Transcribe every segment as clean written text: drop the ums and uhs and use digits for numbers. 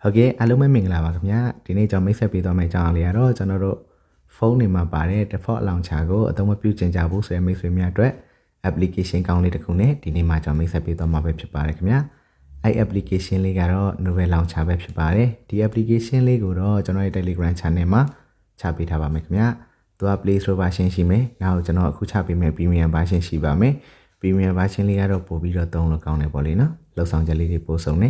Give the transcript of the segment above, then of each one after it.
ဟုတ်ကဲ့အားလုံးပဲမင်္ဂလာပါခင်ဗျာဒီနေ့ကျွန်တော်မိတ်ဆက်ပေးသွားမယ့်အကြောင်းအရာလေးကတော့ကျွန်တော်တို့ဖုန်းတွေမှာပါတဲ့ default launcher ကိုအသုံးမပြုချင်ကြဘူးဆိုတဲ့မိတ်ဆွေများအတွက် application ကောင်းလေးတစ်ခုနဲ့ဒီနေ့မှာကျွန်တော်မိတ်ဆက်ပေးသွားမှာပဲဖြစ်ပါတယ်ခင်ဗျာအဲ့ application လေးကတော့ Novel launcher ပဲဖြစ်ပါတယ်ဒီ application လေးကိုတော့ကျွန်တော်ရဲ့ Telegram channel မှာချပေးထားပါမယ်ခင်ဗျာသူက Play Store version ရှိမယ်နောက်ကျွန်တော်အခုချပေးမယ့် Premium version ရှိပါမယ် Premium version လေးကတော့ပို့ပြီးတော့သုံးလို့ကောင်းတယ်ပေါ့လေနော်လောက်ဆောင်ချက်လေးတွေပို့ဆုံးနေ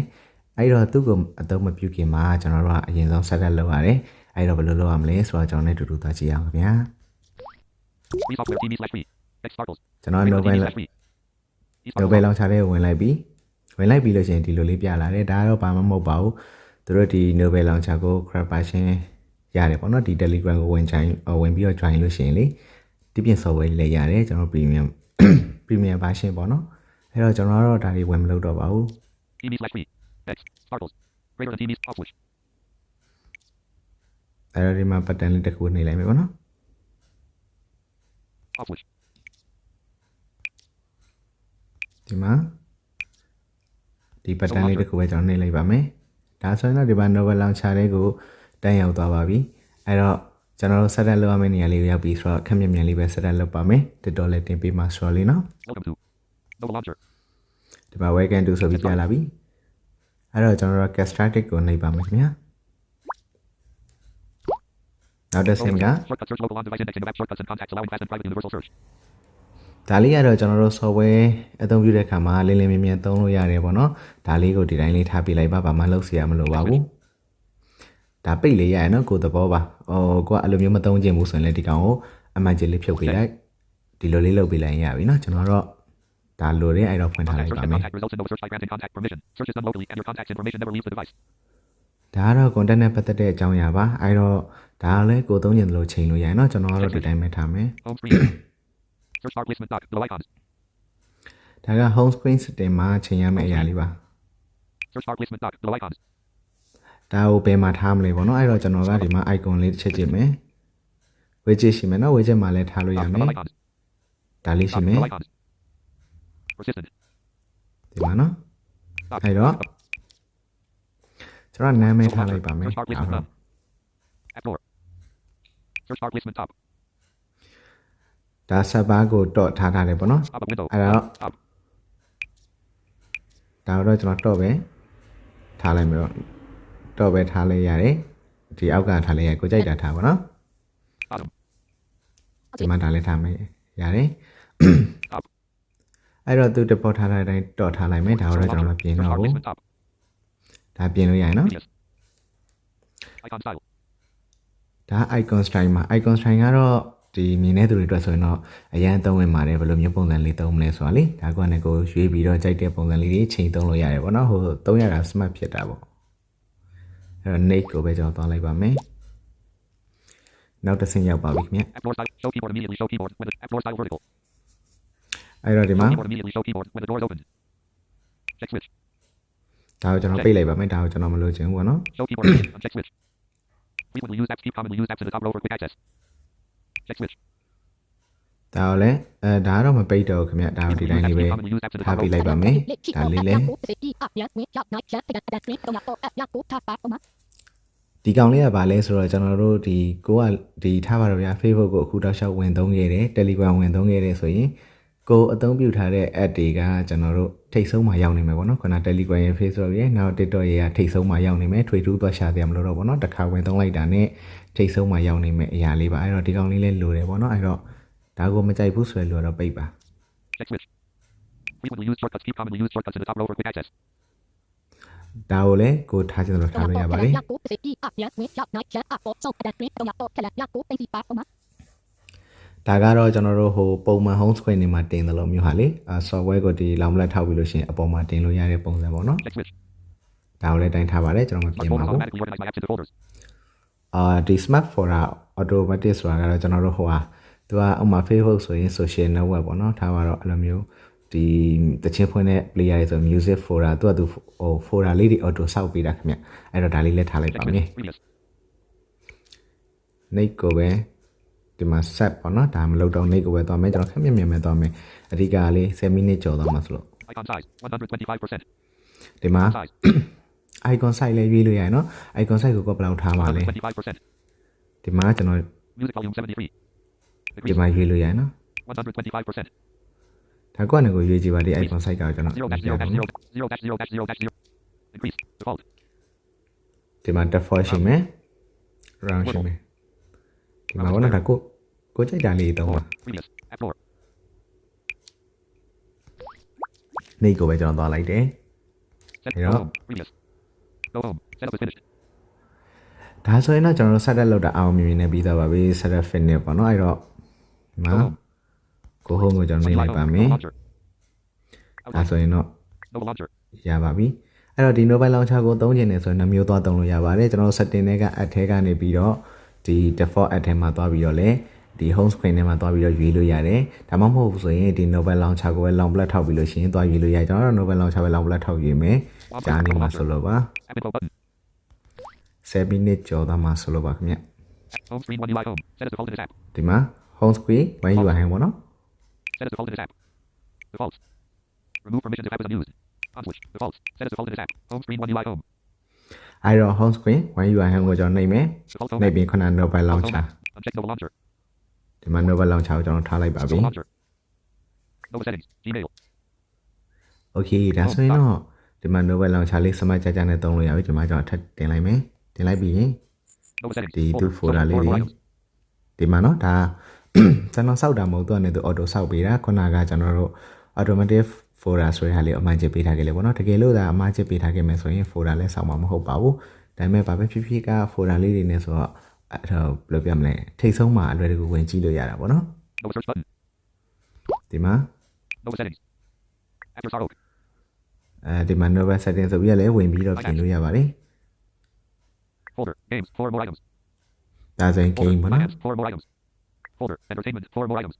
အဲ့တော့သူ့ကိုအသုံးမပြုခင်မှာကျွန်တော်တို့ကအရင်ဆုံး set up လုပ်ရတယ်အဲ့တော့ဘယ်လိုလုပ်ရမလဲဆိုတော့ကျွန်တော်လည်းတူတူသွားကြည့်အောင်ခင်ဗျာကျွန်တော် Novel launcher လေးကိုဝင်လိုက်ပြီလို့ရှိရင်ဒီလိုလေးပြလာတယ်ဒါကတော့ဘာမှမဟုတ်ပါဘူးသူတို့ဒီ Novel launcher ကို crack version ရတယ်ပေါ့နော်ဒီ Telegram ကိုဝင်ပြီးတော့ join လို့ရှိရင်လေဒီပြင် software လေးရတယ်ကျွန်တော် premium version ပေါ့နော်အဲ့တော့ကျွန်တော်ကတော့ဒါလေးဝင်မလုပ်တော့ပါဘူးgreater than TV's off switch အဲ့တော့ဒီမှာ button လေးတစ်ခုနှိပ်လိုက်မယ်ပေါ့နော် off switch ဒီမှာဒီ button လေးတစ်ခုပဲကျွန်တော်နှိပ်လိုက်ပါမယ်ဒါဆိုရင်တော့ဒီမှာ Novel launcher လေးကိုတန်းရောက်သွားပါပြီအဲ့တော့ကျွန်တော်တို့ set up လုပ်ရမယ့်နေရာလေးကိုရောက်ပြီဆိုတော့ခက်မြက်မြန်လေးပဲ set up လုပ်ပါမယ်တစ်တော်လေးတင်ပေးမှာဆိုတော့လေးနော် welcome to Novel launcher ဒီမှာ welcome to ဆိုပြီးပြလာပြီအဲ့တော့ကျွန်တော်တို့ get started ကိုနှိပ်ပါမယ်ခင်ဗျာနောက်တစ်ဆင့်ကဒါလေးကတော့ကျွန်တော်တို့ software အသုံးပြုတဲ့အခါမှာလင်းလင်းမြင်မြင်သုံးလို့ရတယ်ပေါ့နော်ဒါလေးကိုဒီတိုင်းလေးထားပြလိုက်ပါဘာမှလုပ်စရာမလိုပါဘူးဒါပိတ်လေးရရနော်ကိုသဘောပါကိုကအဲ့လိုမျိုးမသုံးချင်ဘူးဆိုရင်လည်းဒီကောင်ကိုအမှန်ကြီးလေးဖြုတ်ပေးလိုက်ဒီလိုလေးလုပ်ပေးလိုက်ရပြီနော်ကျွန်တော်တော့ဒါလိုတဲ့အဲ့တော့ဖွင့်ထားလိုက်ပါမယ်ဒါကတော့ content နဲ့ပတ်သက်တဲ့အကြောင်းအရာပါအဲ့တော့ဒါလည်းကိုသုံးချင်တယ်လို့ချိန်လို့ရတယ်เนาะကျွန်တော်ကတော့ဒီတိုင်းပဲထားမယ်ဒါက home screen setting မှာချိန်ရမယ့်အရာလေးပါဒါကိုဘယ်မှာထားမလဲပေါ့เนาะအဲ့တော့ကျွန်တော်ကဒီမှာ icon လေးတစ်ချက်ကြည့်မယ် widget ရှိမယ်เนาะ widget မှာလည်းထားလို့ရမယ်ဒါလေးရှိမယ်ဒီမှာเนาะအဲ့တော့ကျွန်တော်နာမည်ထားလိုက်ပါမယ်ဒါဆပ်ဘာကိုတော့ထားတယ်ပေါ့နော်အဲ့တော့ဒါတော့ကျွန်တော်တော့ပဲထားလိုက်မယ်တော့ပဲထားလိုက်ရတယ်ဒီအောက်ကထားလိုက်ရကိုကြိုက်တာထားပါနော်ဒီမှာဒါလည်းထားမယ်ရတယ်အဲ့တော့သူတပေါ်ထားတဲ့အတိုင်းတော့ထားလိုက်မယ်ဒါတော့ကျွန်တော်မပြင်တော့ဘူးဒါပြင်လို့ရရင်နော်ဒါ icon style မှာ icon style ကတော့ဒီမြင်တဲ့သူတွေအတွက်ဆိုရင်တော့အရင်သုံးဝင်ပါတယ်ဘယ်လိုမျိုးပုံစံလေးသုံးမလဲဆိုတာလေဒါကလည်းကိုရွေးပြီးတော့ကြိုက်တဲ့ပုံစံလေးတွေချိန်သုံးလို့ရတယ်ပေါ့နော်ဟိုသုံးရတာ smart ဖြစ်တာပေါ့အဲ့တော့ Nate ကိုပဲကျွန်တော်သွားလိုက်ပါမယ်နောက်တစ်ဆင့်ရောက်ပါပြီခင်ဗျအဲ့တော့ဒီမှာဒါကိုကျွန်တော်ပိတ်လိုက်ပါမယ်ဒါကိုကျွန်တော်မလိုချင်ဘူးပေါ့နော်frequently used apps keep commonly used apps in the top row for quick access check switch ဒါလည်းဒါကတော့မပိတ်တော့ခင်ဗျဒါကိုဒီတိုင်းလေးပဲထားပြလိုက်ပါမယ်ဒါလေးလည်းဒီကောင်လေးကဘာလဲဆိုတော့ကျွန်တော်တို့ဒီကိုကဒီထားပါတော့ဗျာ Facebook ကိုအခုတောက်လျှောက်ဝင်သုံးခဲ့တယ် Telegram ဝင်သုံးခဲ့တယ်ဆိုရင်ကိုအသုံးပြုထားတဲ့ app တွေကကျွန်တော်တို့ထိတ်ဆုံးမှာရောက်နေမယ်ပေါ့နော်ခုန Telegram ရဲ့ Facebook ရဲ့နောက် TikTok ရဲ့ထိတ်ဆုံးမှာရောက်နေမယ်ထွေထူးသွားရှာတယ်မလို့တော့ပေါ့နော်တစ်ခါဝင်သုံးလိုက်တာနဲ့ထိတ်ဆုံးမှာရောက်နေမယ်အရာလေးပါအဲ့တော့ဒီကောင်လေးလည်းလိုတယ်ပေါ့နော်အဲ့တော့ဒါကိုမကြိုက်ဘူးဆိုရင်လို့တော့ပိတ်ပါ frequently used shortcuts keep commonly used shortcuts in the top row for quick access ဒါကိုလည်းကိုထားချင်လို့ထားလို့ရပါတယ်ဒါကတော့ကျွန်တော်တို့ဟိုပုံမှန် home screen တွေမှာတင်တယ်လို့မျိုးဟာလေ software ကိုဒီလောင်မလိုက်ထောက်ပြီးလို့ရှိရင်အပေါ်မှာတင်လို့ရတဲ့ပုံစံပေါ့နော်ဒါကိုလည်းတိုင်းထားပါတယ်ကျွန်တော်မပြင်ပါဘူးဒီ smart folder automatic ဆိုတာကတော့ကျွန်တော်တို့ဟိုဟာသူကဥမာ Facebook ဆိုရင် social network ပေါ့နော်ထားပါတော့အဲ့လိုမျိုးဒီတချင်းဖွင့်တဲ့ player တွေဆို music folder သူကသူဟို folder လေးတွေ auto စောက်ပေးတာခင်ဗျအဲ့တော့ဒါလေးလည်းထားလိုက်ပါမယ် Nate ကိုပဲဒီမှာ set ပေါ့နော်ဒါမလုပ်တော့ Nate ကိုပဲသွားမယ်ကျွန်တော်ခက်မြင်မြင်ပဲသွားမယ်အဓိကလေး10မိနစ်ကျော်သွားမှာဆိုလို့ icon size 125% ဒီမှာ icon site လေးရွေးလို့ရတယ်နော် icon site ကိုဘယ်လောက်ထားပါလဲ 25%. ဒီမှာကျွန်တော် Music volume 73. ဒီမှာရွေးလို့ရတယ်နော် 125%. ဒါကောနဲ့ကိုရွေးကြည့်ပါဒီ icon site ကကျွန်တော် 0 dash 0 dash 0 0 dash 0 dash 0 dash 0. Increase. Default. ဒီမှာ default ရှိမယ် round ရှိမယ်ဒီမှာကတော့ဒါကိုကြိုက်တာလေးတော့ပါ Previous. App Store. နေကိုပဲကျွန်တော်သွားလိုက်တယ် Set. Yeah. Go home. Previous. Go home. Setup is finished. ဒါဆိုရင်တော့ကျွန်တော် setup လုပ်တာအောင်မြင်မြင်နဲ့ပြီးသွားပါပြီ setup finish ပေါ့နော်အဲ့တော့ဒီမှာ Go home. ကို home ကိုကျွန်တော်နေလိုက်ပါမယ် Launcher. ဒါဆိုရင်တော့ Nova Launcher. ရပါပြီအဲ့တော့ဒီ mobile launcher ကိုသုံးချင်နေဆိုရင်နှမျိုးသွားသုံးလို့ရပါတယ်ကျွန်တော် setting တွေက app ထဲကနေပြီးတော့ဒီ default app ထဲမှာသွားပြီးတော့လေဒီ home screen ထဲမှာသွားပြီးတော့ရွေးလို့ရတယ်ဒါမှမဟုတ်ဘူးဆိုရင်ဒီ mobile launcher ကိုပဲ long plug ထောက်ပြီးလို့ရှိရင်သွားရွေးလို့ရတယ်ကျွန်တော်တို့ mobile launcher ပဲ long plug ထောက်ရွေးမယ်ကြာနေမှာဆိုလို့ပါ App info button. 7 minute ကျော်သွားမှာဆိုလို့ပါခင်ဗျ Home screen 1 UI home. Set as default in this app. ဒီမှာ home screen 1 UI ဟန်ပေါ့နော် Set as default in this app. Defaults. Remove permissions if app is unused. On switch. Defaults. Set as default in this app. Home screen 1 UI home. အဲ့တော့ home screen 1 UI ဟန်ကိုကျွန်တော်နှိပ်မယ် Default home နှိ app. ပ်ပြီးခုန mobile Home launcher app. Uncheck Nova Launcher. ဒီမှာ mobile launcher ကိုကျွန်တော်ထားလိုက်ပါပြီ Nova Launcher. Nova settings. Gmail. okay ဒါဆိုရင်တော့ဒီမှာ mobile launcher လေးစမတ်ကြကြနဲ့သုံးလို့ရပြီဒီမှာကျွန်တော်ထပ်တင်လိုက်မယ်တင်လိုက်ပြီးရင် Nova settings. ဒီ Folder. 2 folder လေး Folder တွေ items. ဒီမှာเนาะဒါကျွန်တော်စောက်တာမဟုတ်သူကနေသူ auto စောက်ပေးတာခုနကကျွန်တော်တို့ automatic folder ဆိုတဲ့ဟာလေးအမှန်ချပေးထားခဲ့လေပေါ့เนาะတကယ်လို့ဒါအမှန်ချပေးထားခဲ့မယ်ဆိုရင် folder လဲစောက်မှာမဟုတ်ပါဘူးဒါပေမဲ့ဘာပဲဖြစ်ဖြစ်က folder လေးတွေနဲ့ဆိုတော့အဲ့တော့ဘယ်လိုပြောမလဲထိတ်ဆုံးမှာအလွယ်တကူဝင်ကြည့်လို့ရတာပေါ့เนาะ Nova search button. ဒီမှာ Nova settings. After Star Oak. ဒီမှာ Nova setting ဆိုပြီးလည်းဝင်ပြီးတော့ပြင်လို့ရပါတယ် Folder. Games. 4 more items. ဒါဆိုရင် Folder. game ပေါ့နော် Finance. 4 more items. Folder. Entertainment. 4 more items.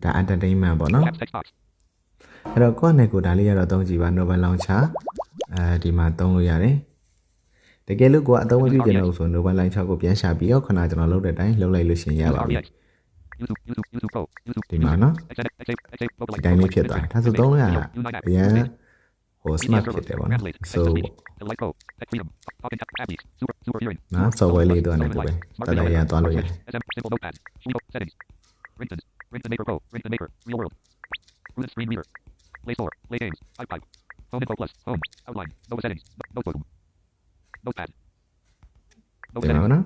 ဒါ entertainment ပေါ့နော် Apps text box. အဲ့တော့ကိုယ့်နဲ့ကိုယ်ဒါလေးရတော့သုံးကြည့်ပါ Nova launcher ဒီမှာသုံးလို့ရတယ်တကယ်လို့ကိုယ်အသုံးမပြုချင်တော့ဆို Nova launcher ကိုပြန်ရှာပြီးတော့ခုနကျွန်တော်လုပ်တဲ့အတိုင်းလုပ်လိုက်လို့ရှင်ရ Use ပါပြီ RBX. YouTube Pro. YouTube. ဒီမှာနော် Exit. Exit. ဒီတိုင်းလေးဖြစ်သွားတယ်ဒါဆိုသုံးလို့ရတာအရင်ဟို smart ဖြစ်တယ်ပေါ့နော် so Light Pro. Tech Freedom. Pocket Tap. Apps. Super hearing. နော် software လေးတော့လည်းကိုပဲတော်တော်ရသွားလို့ရတယ် SM. Simple Notepad. Settings. Ringtone Maker Pro. Ringtone Maker. Real World. Prudent Screen Reader. Play Store. Play Games. iPad. Home Info Plus. Home. Outline. Nova settings. Notebook. Notepad. ဒီမှာနော်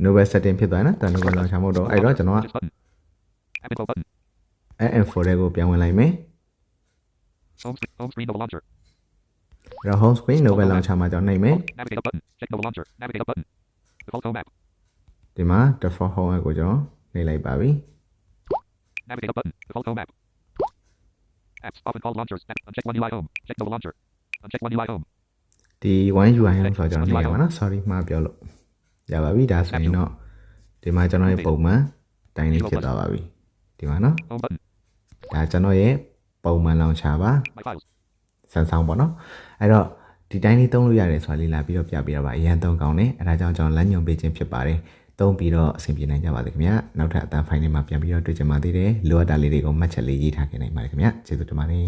Nova setting ဖြစ်သွားနော်ဒါ Nova launcher မဟုတ်တော့အဲ့တော့ကျွန်တော်က App info button. info တွေကိုပြန်ဝင်လိုက်မယ် Home screen Nova Launcher. အဲ့တော့ home screen Nova launcher မှာကျွန်တော်နှိပ်မယ် Navigate up button. Check Nova Launcher. Navigate up button. Default home app. ဒီမှာ default home app ကိုကျွန်တော်နှိပ်လိုက်ပါပြီ Navigate up button. Default home app. Apps often called launchers. Uncheck One UI Home. Check Nova Launcher. Uncheck One UI Home. ဒီ one UI ဟန်ဆိုတော့ကျွန်တော်နှိပ်ရပါနော် sorry မှားပြောလို့ရပါပြီဒါဆိုရင်တော့ဒီမှာကျွန်တော်ရဲ့ပုံမှန်တိုင်းလေးဖြစ်သွားပါပြီဒီမှာနော် Home button. ဒါကျွန်တော်ရဲ့ပုံမှန် launcher ပါ My files. Samsung ပေါ့နော်အဲ့တော့ဒီတိုင်းလေးသုံးလို့ရတယ်ဆိုတာလေးလာပြီးတော့ပြပေးရပါအရင်သုံးကောင်းတယ်အဲ့ဒါကြောင့်ကျွန်တော်လမ်းညွှန်ပေးခြင်းဖြစ်ပါတယ်သုံးပြီးတော့အဆင်ပြေနိုင်ကြပါစေခင်ဗျာနောက်ထပ်အတန်းဖိုင်တွေမှာပြန်ပြီးတော့တွေ့ကြပါသေးတယ်လိုအပ်တာလေးတွေကိုမှတ်ချက်လေးရေးထားခဲ့နိုင်ပါတယ်ခင်ဗျာကျေးဇူးတင်ပါတယ်